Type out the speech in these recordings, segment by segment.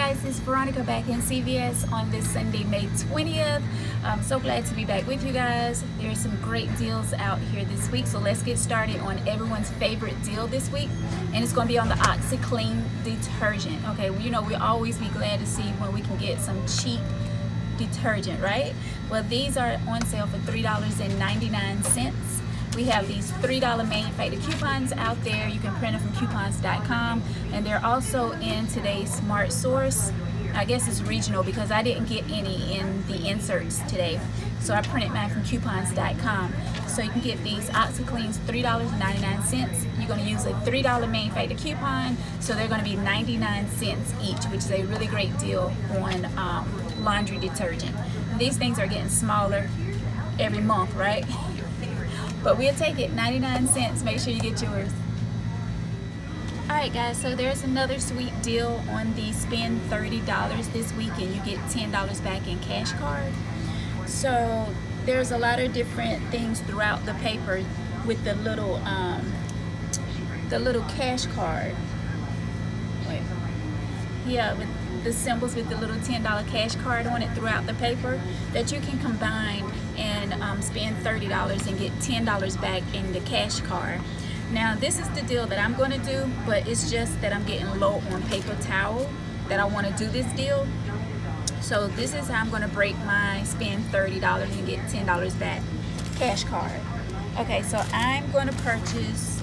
guys, it's Veronica back in CVS on this Sunday, May 20th. I'm so glad to be back with you guys. There's some great deals out here this week, so let's get started on everyone's favorite deal this week, and it's going to be on the Oxyclean detergent. Okay, well, you know, we'll always be glad to see when we can get some cheap detergent, right? Well, these are on sale for $3.99. We have these $3 manufactured coupons out there. You can print them from coupons.com, and they're also in today's Smart Source. I guess it's regional because I didn't get any in the inserts today, so I printed mine from coupons.com. So you can get these Oxycleans $3.99. You're going to use a $3 manufactured coupon, so they're going to be 99 cents each, which is a really great deal on laundry detergent. These things are getting smaller every month, right? But we'll take it, 99 cents. Make sure you get yours. Alright guys, so there's another sweet deal on the spend $30 this week and you get $10 back in cash card. So there's a lot of different things throughout the paper with the little cash card. Wait. Yeah, with the symbols with the little $10 cash card on it throughout the paper that you can combine and spend $30 and get $10 back in the cash card. Now this is the deal that I'm going to do, but it's just that I'm getting low on paper towel that I want to do this deal. So this is how I'm going to break my spend $30 and get $10 back cash card. Okay, so I'm going to purchase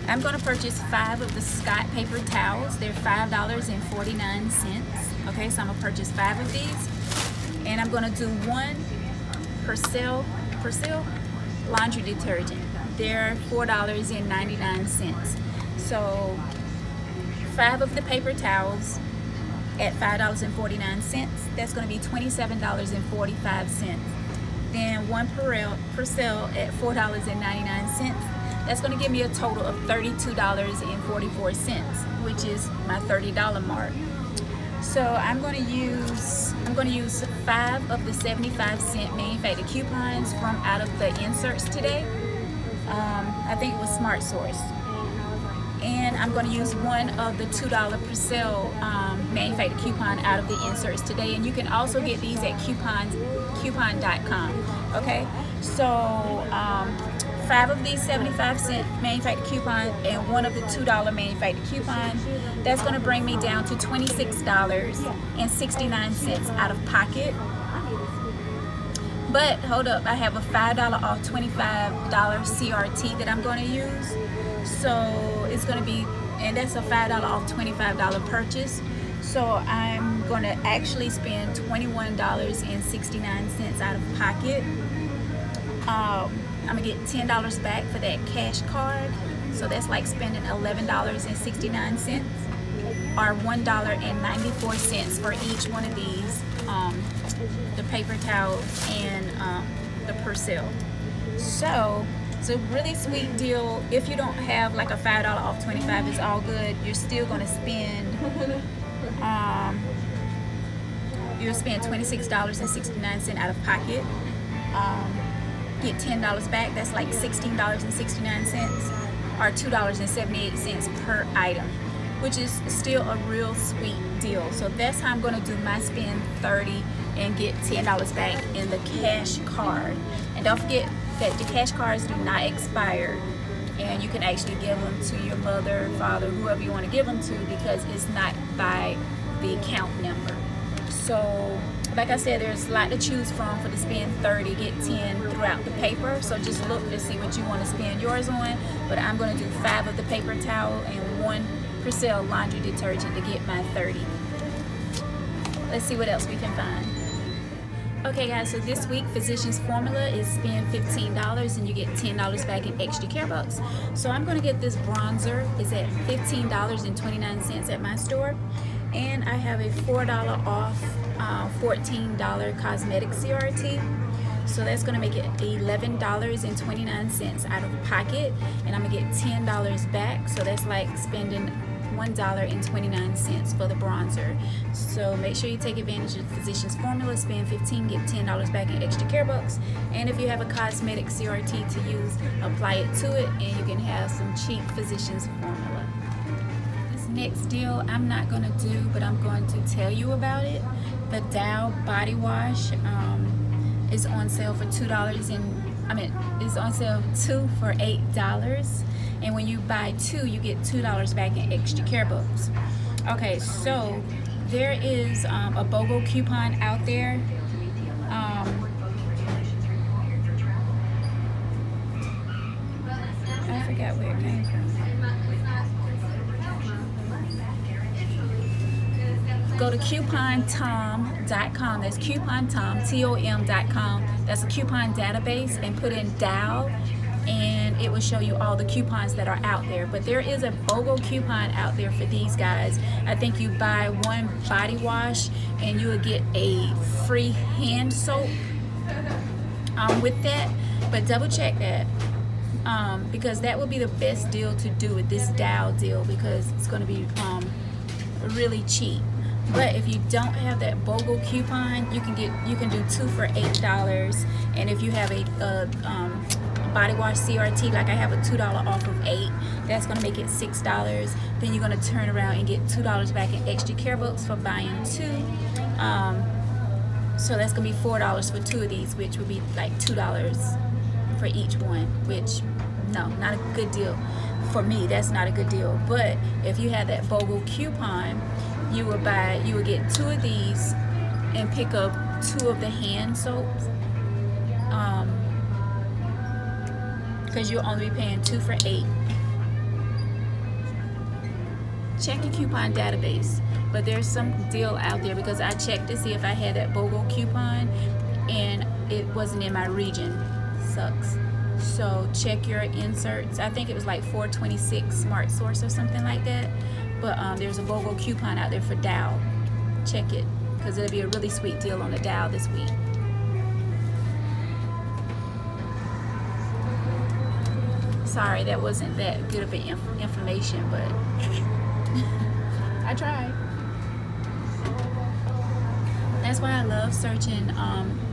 5 of the Scott paper towels. They're $5.49. Okay, so I'm gonna purchase 5 of these, and I'm gonna do 1 Persil laundry detergent. They're $4.99. So 5 of the paper towels at $5.49. That's gonna be $27.45. Then 1 Persil at $4.99. That's going to give me a total of $32.44, which is my $30 mark. So I'm going to use 5 of the 75-cent manufactured coupons from out of the inserts today. I think it was Smart Source. And I'm going to use 1 of the $2 Persil manufactured coupon out of the inserts today. And you can also get these at coupon.com. Okay, so 5 of these 75-cent manufactured coupon and 1 of the $2 manufactured coupon. That's going to bring me down to $26.69 out of pocket. But hold up, I have a $5 off $25 CRT that I'm going to use. So it's going to be, and that's a $5 off $25 purchase. So I'm going to actually spend $21.69 out of pocket. I'm gonna get $10 back for that cash card. So that's like spending $11.69 or $1.94 for each one of these, the paper towels and the Persil. So it's a really sweet deal. If you don't have like a $5 off 25, it's all good. You're still gonna spend you'll spend $26.69 out of pocket. Get $10 back. That's like $16.69 or $2.78 per item, which is still a real sweet deal. So that's how I'm going to do my spend 30 and get $10 back in the cash card. And don't forget that the cash cards do not expire, and you can actually give them to your mother, father, whoever you want to give them to, because it's not by the account number. So like I said, there's a lot to choose from for the spend 30, get 10 throughout the paper. So just look to see what you want to spend yours on. But I'm going to do 5 of the paper towel and 1 Persil laundry detergent to get my 30. Let's see what else we can find. Okay guys, so this week Physicians Formula is spend $15 and you get $10 back in extra care bucks. So I'm going to get this bronzer. It's at $15.29 at my store. And I have a $4 off $14 cosmetic CRT. So that's going to make it $11.29 out of pocket, and I'm going to get $10 back. So that's like spending $1.29 for the bronzer. So make sure you take advantage of the Physicians Formula. Spend $15, get $10 back in extra care bucks. And if you have a cosmetic CRT to use, apply it to it, and you can have some cheap Physicians Formula. next deal I'm not going to do, but I'm going to tell you about it. The Dow body wash is on sale for $2, and it's on sale 2 for $8, and when you buy 2 you get $2 back in extra care books. Okay, so there is a BOGO coupon out there. I forgot where it came from. Go to coupontom.com. That's coupontom, Tom.com. That's a coupon database, and put in Dow, and it will show you all the coupons that are out there. But there is a BOGO coupon out there for these guys. I think you buy 1 body wash and you will get a free hand soap with that. But double check that, because that will be the best deal to do with this Dow deal, because it's going to be really cheap. But if you don't have that BOGO coupon, you can do 2 for $8. And if you have a body wash CRT, like I have a $2 off of 8, that's going to make it $6. Then you're going to turn around and get $2 back in extra care books for buying 2. So that's going to be $4 for 2 of these, which would be like $2 for each one, which, no, not a good deal. For me, that's not a good deal. But if you have that BOGO coupon, you would get 2 of these and pick up 2 of the hand soaps, because you'll only be paying 2 for $8. Check your coupon database, but there's some deal out there, because I checked to see if I had that BOGO coupon and it wasn't in my region. Sucks. So check your inserts. I think it was like 426 Smart Source or something like that. But there's a BOGO coupon out there for Dow. Check it, because it'll be a really sweet deal on the Dow this week. Sorry, that wasn't that good of an information, but I tried. That's why I love searching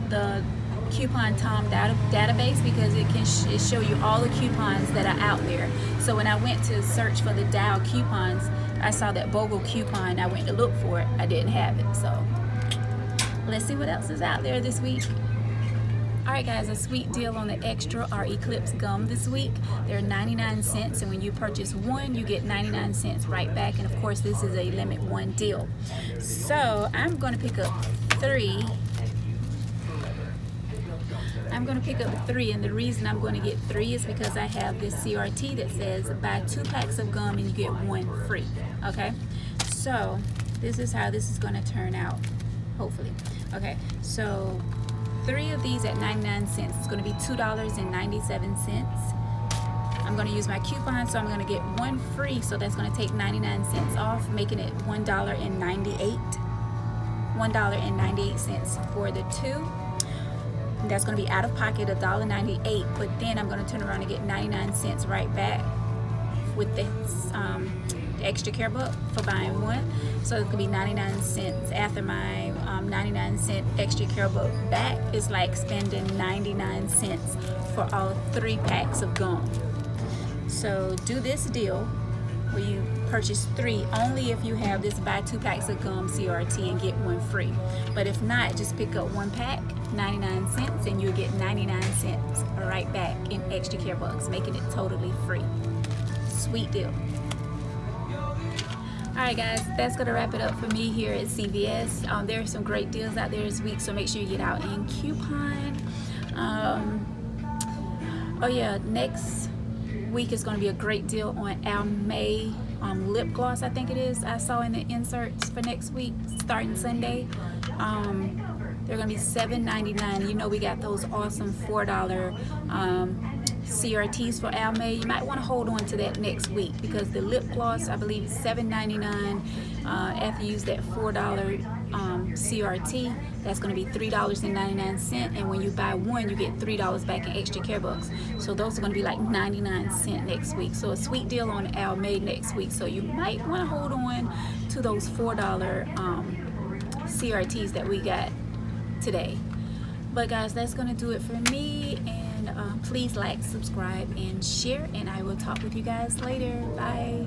the Coupon Tom database, because it can show you all the coupons that are out there. So when I went to search for the Dow coupons, I saw that BOGO coupon. I went to look for it. I didn't have it. So let's see what else is out there this week. Alright guys, a sweet deal on the Extra or Eclipse gum this week. They're 99 cents, and when you purchase 1, you get 99 cents right back. And of course, this is a limit 1 deal. So I'm going to pick up 3. I'm going to pick up 3, and the reason I'm going to get 3 is because I have this CRT that says buy 2 packs of gum and you get 1 free. Okay, so this is how this is going to turn out, hopefully. Okay, so 3 of these at 99 cents is going to be $2.97. I'm going to use my coupon, so I'm going to get 1 free, so that's going to take 99 cents off, making it $1.98 for the 2. That's going to be out of pocket $1.98, but then I'm going to turn around and get 99 cents right back with this extra care book for buying 1. So it's going to be 99 cents after my 99 cent extra care book back. It's like spending 99 cents for all 3 packs of gum. So do this deal where you purchase 3 only if you have this buy 2 packs of gum CRT and get 1 free. But if not, just pick up 1 pack, 99 cents, and you'll get 99 cents right back in extra care bucks, making it totally free. Sweet deal. Alright guys, that's going to wrap it up for me here at CVS. There are some great deals out there this week, so make sure you get out and coupon. Oh yeah, next week is going to be a great deal on Almay lip gloss, I think it is. I saw in the inserts for next week, starting Sunday. They're going to be $7.99. You know we got those awesome $4 CRTs for Almay. You might want to hold on to that next week, because the lip gloss, I believe, is $7.99. After you use that $4 CRT, that's going to be $3.99, and when you buy 1, you get $3 back in extra care bucks. So those are going to be like 99 cents next week. So a sweet deal on Almay next week. So you might want to hold on to those $4 CRTs that we got today. But guys, that's going to do it for me, and please like, subscribe, and share, and I will talk with you guys later. Bye.